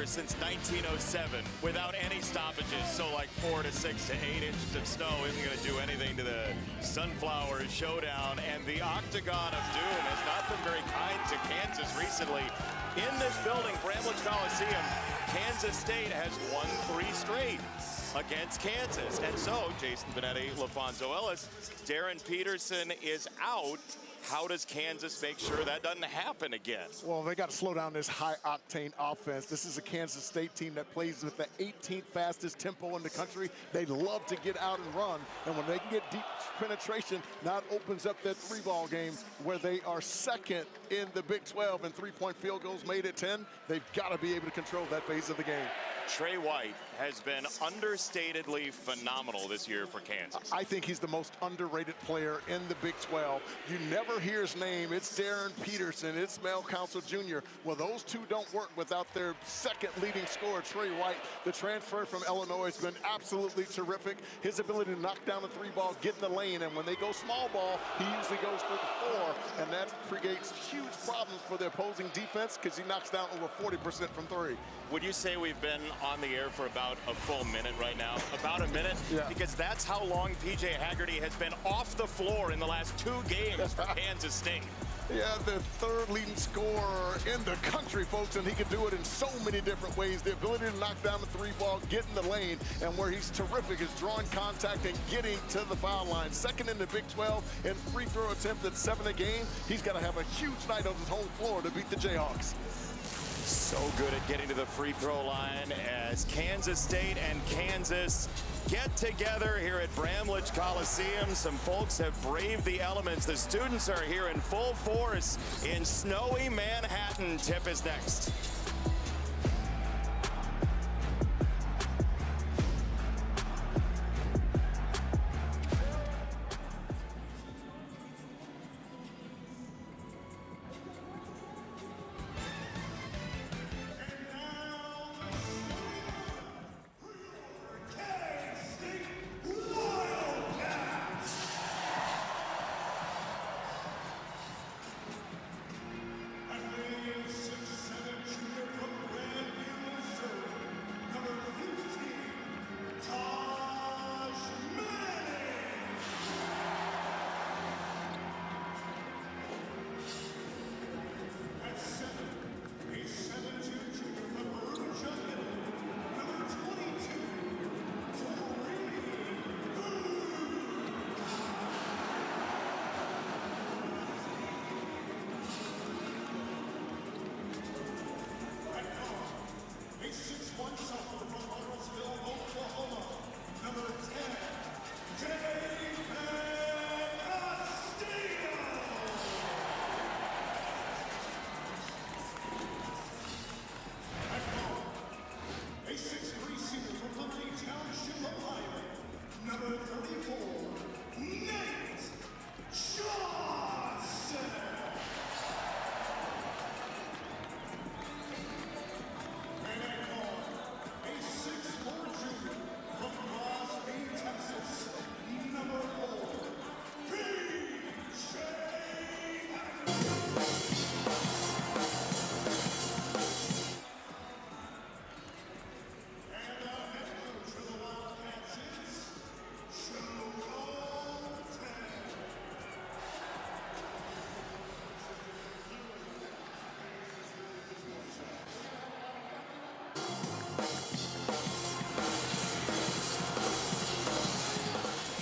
year since 1907 without any stoppages. So like 4 to 6 to 8 inches of snow isn't going to do anything to the Sunflower Showdown. And the Octagon of Doom has not been very kind to Kansas recently. In this building, Bramlage Coliseum, Kansas State has won 3 straight against Kansas. And so, Jason Benetti, LaFonso Ellis, Darren Peterson is out. How does Kansas make sure that doesn't happen again? Well, they got to slow down this high-octane offense. This is a Kansas State team that plays with the 18th fastest tempo in the country. They love to get out and run, and when they can get deep penetration, that opens up that 3-ball game where they are second in the Big 12 and 3-point field goals made at 10. They've got to be able to control that phase of the game. Trey White has been understatedly phenomenal this year for Kansas. I think he's the most underrated player in the Big 12. You never hear his name. It's Darren Peterson. It's Mel Council Jr. Well, those two don't work without their second leading scorer, Trey White. The transfer from Illinois has been absolutely terrific. His ability to knock down the 3-ball, get in the lane, and when they go small ball, he usually goes for the 4, and that creates huge problems for the opposing defense because he knocks down over 40% from 3. Would you say we've been on the air for about a full minute right now? About a minute? Yeah. Because that's how long P.J. Haggerty has been off the floor in the last 2 games for Kansas State. Yeah, the 3rd leading scorer in the country, folks, and he can do it in so many different ways. The ability to knock down the 3-ball, get in the lane, and where he's terrific is drawing contact and getting to the foul line. Second in the Big 12 in free throw attempt at 7 a game. He's got to have a huge night on his home floor to beat the Jayhawks. So good at getting to the free throw line as Kansas State and Kansas get together here at Bramlage Coliseum. Some folks have braved the elements. The students are here in full force in snowy Manhattan. Tip is next.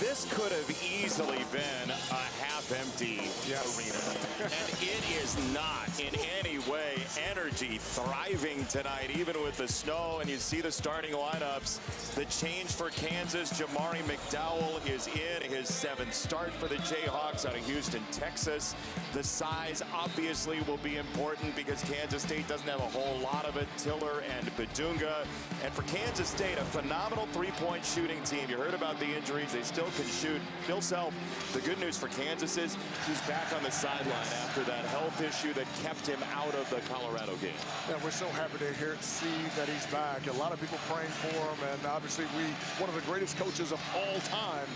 This could have easily been a half-empty arena. And it is not in any way energy thriving tonight, even with the snow. And you see the starting lineups. The change for Kansas, Jamari McDowell is in his 7th start for the Jayhawks out of Houston, Texas. The size obviously will be important because Kansas State doesn't have a whole lot of it. Tiller and Badunga. And for Kansas State, a phenomenal 3-point shooting team. You heard about the injuries. They still can shoot. Bill Self, the good news for Kansas is he's back on the sideline after that health issue that kept him out of the Colorado game. Yeah, we're so happy to see that he's back. A lot of people praying for him, and obviously one of the greatest coaches of all time.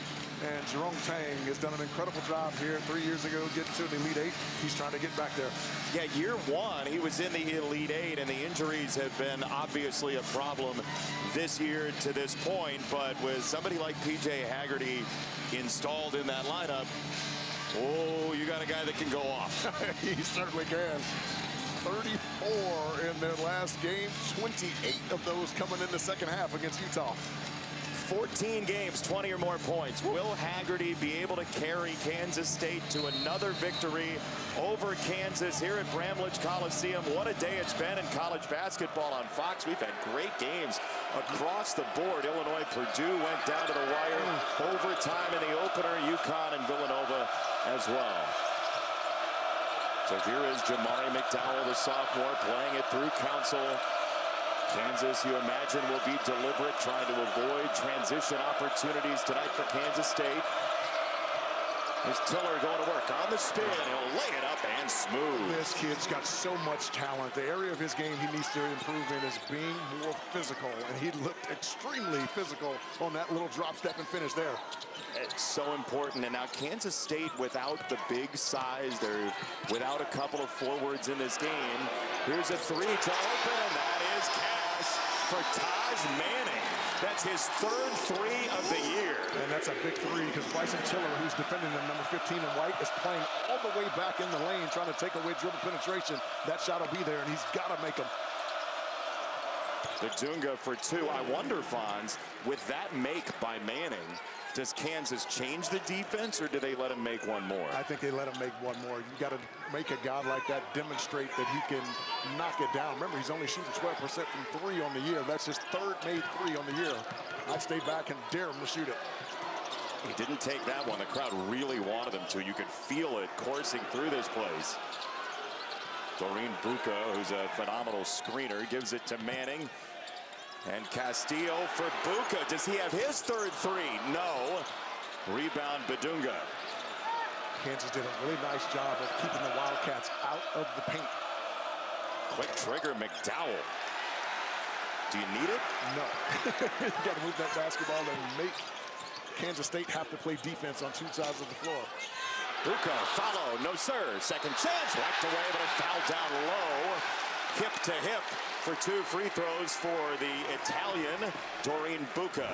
And Jerome Tang has done an incredible job here 3 years ago getting to the Elite Eight. He's trying to get back there. Yeah, year one, he was in the Elite Eight, and the injuries have been obviously a problem this year to this point. But with somebody like P.J. Haggerty installed in that lineup, oh, you got a guy that can go off. He certainly can. 34 in their last game, 28 of those coming in the second half against Utah. 14 games, 20 or more points. Will Haggerty be able to carry Kansas State to another victory over Kansas here at Bramlage Coliseum? What a day it's been in college basketball on Fox. We've had great games across the board. Illinois, Purdue went down to the wire. Overtime in the opener, UConn and Villanova as well. So here is Jamari McDowell, the sophomore, playing it through Council. Kansas, you imagine, will be deliberate, trying to avoid transition opportunities tonight for Kansas State. Here's Tiller going to work on the spin. He'll lay it up and smooth. This kid's got so much talent. The area of his game he needs to improve in is being more physical, and he looked extremely physical on that little drop step and finish there. It's so important. And now Kansas State, without the big size, they're without a couple of forwards in this game. Here's a three to open, and that is cash for Taj Manning. That's his third three of the year. And that's a big three because Bryson Tiller, who's defending the number 15 in white, is playing all the way back in the lane, trying to take away dribble penetration. That shot will be there, and he's got to make them. Badunga for two. I wonder, Fonz, with that make by Manning, does Kansas change the defense, or do they let him make one more? I think they let him make one more. You got to make a guy like that demonstrate that he can knock it down. Remember, he's only shooting 12% from three on the year. That's his third made three on the year. I'd stay back and dare him to shoot it. He didn't take that one. The crowd really wanted him to. You could feel it coursing through this place. Doreen Buca, who's a phenomenal screener, gives it to Manning. And Castillo for Buca. Does he have his third three? No. Rebound Badunga. Kansas did a really nice job of keeping the Wildcats out of the paint. Quick trigger, McDowell. Do you need it? No. You got to move that basketball and make Kansas State have to play defense on two sides of the floor. Buca, follow, no sir. Second chance, whacked away, but a foul down low. Hip to hip for two free throws for the Italian, Doreen Buca.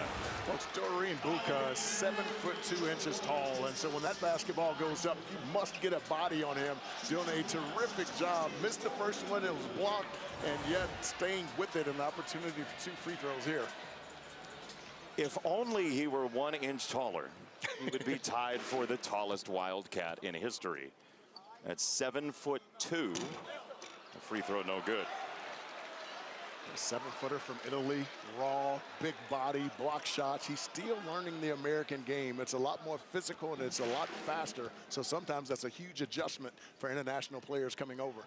Folks, Doreen Buca is 7'2" tall, and so when that basketball goes up, you must get a body on him. Doing a terrific job. Missed the first one, it was blocked, and yet staying with it, an opportunity for two free throws here. If only he were 1 inch taller, he would be tied for the tallest Wildcat in history. At 7'2". The free throw no good. A 7-footer from Italy, raw, big body, block shots. He's still learning the American game. It's a lot more physical and it's a lot faster. So sometimes that's a huge adjustment for international players coming over.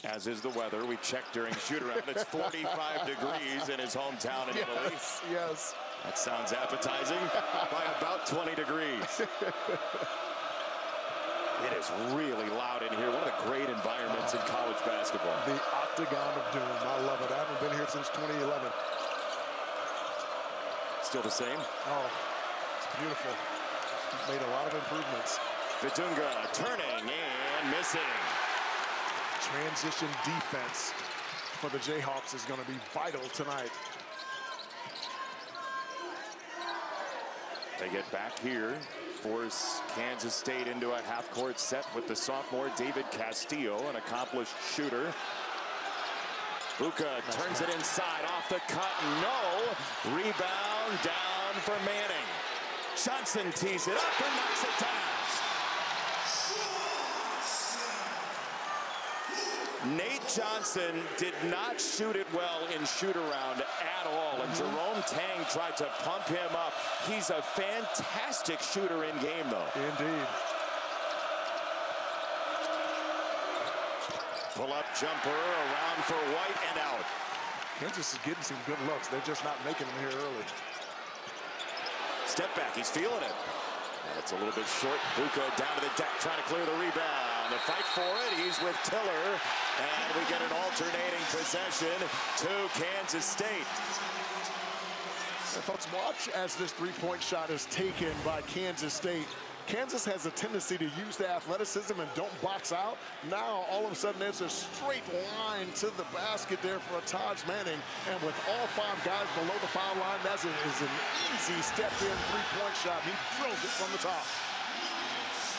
As is the weather. We checked during shoot-around. It's 45 degrees in his hometown in Italy. Yes. That sounds appetizing. By about 20 degrees. It is really loud in here. One of the great environments in college basketball. The Octagon of Doom. I love it. I haven't been here since 2011. Still the same? Oh, it's beautiful. He's made a lot of improvements. Badunga turning and missing. Transition defense for the Jayhawks is going to be vital tonight. They get back here, force Kansas State into a half-court set with the sophomore David Castillo, an accomplished shooter. Buca turns it inside, off the cut, no. Rebound down for Manning. Johnson tees it up and knocks it down. Nate Johnson did not shoot it well in shoot-around at all, and Jerome Tang tried to pump him up. He's a fantastic shooter in game, though. Indeed. Pull-up jumper around for White and out. Kansas is getting some good looks. They're just not making them here early. Step back, he's feeling it. And it's a little bit short. Buca down to the deck, trying to clear the rebound. The fight for it, he's with Tiller. And we get an alternating possession to Kansas State. And folks, watch as this three-point shot is taken by Kansas State. Kansas has a tendency to use the athleticism and don't box out. Now, all of a sudden, there's a straight line to the basket there for a Taj Manning. And with all 5 guys below the foul line, that is an easy step-in three-point shot. He drills it from the top.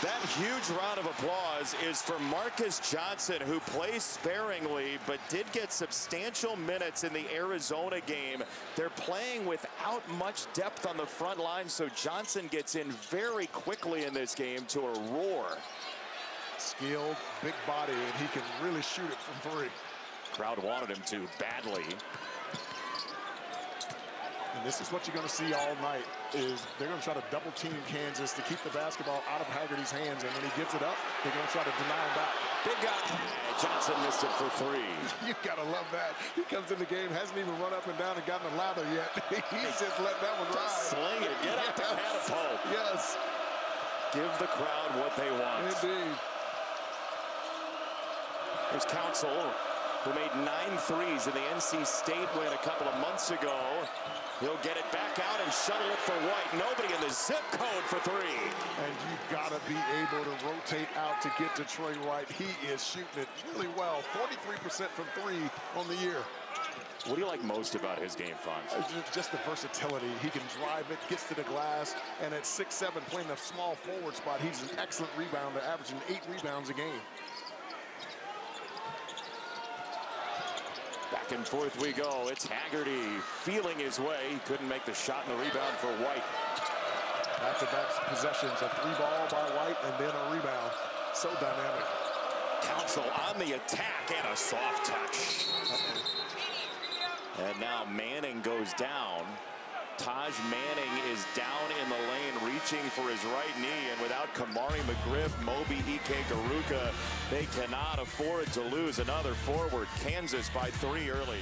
That huge round of applause is for Marcus Johnson, who plays sparingly but did get substantial minutes in the Arizona game. They're playing without much depth on the front line, so Johnson gets in very quickly in this game to a roar. Skilled, big body, and he can really shoot it from 3. Crowd wanted him to badly. And this is what you're going to see all night, is they're going to try to double team Kansas to keep the basketball out of Haggerty's hands. And when he gives it up, they're going to try to deny him back. Big guy. Johnson missed it for 3. You got to love that. He comes in the game, hasn't even run up and down and gotten a lather yet. He's just let that one ride. Sling it. Get up and catapult. Yes. Give the crowd what they want. Indeed. There's Council, who made 9 threes in the NC State win a couple of months ago. He'll get it back out and shuttle it for White. Nobody in the zip code for 3. And you've got to be able to rotate out to get to Trey White. He is shooting it really well. 43% from 3 on the year. What do you like most about his game, Fonz? Just the versatility. He can drive it, gets to the glass, and at 6'7", playing a small forward spot, he's an excellent rebounder, averaging 8 rebounds a game. Back and forth we go. It's Haggerty feeling his way. He couldn't make the shot and the rebound for White. Back-to-back possessions, a 3-ball by White and then a rebound. So dynamic. Council on the attack and a soft touch. And now Manning goes down. Taj Manning is down in the lane, reaching for his right knee, and without Kamari McGriff, Moby Ike Garuka, they cannot afford to lose another forward. Kansas by 3 early.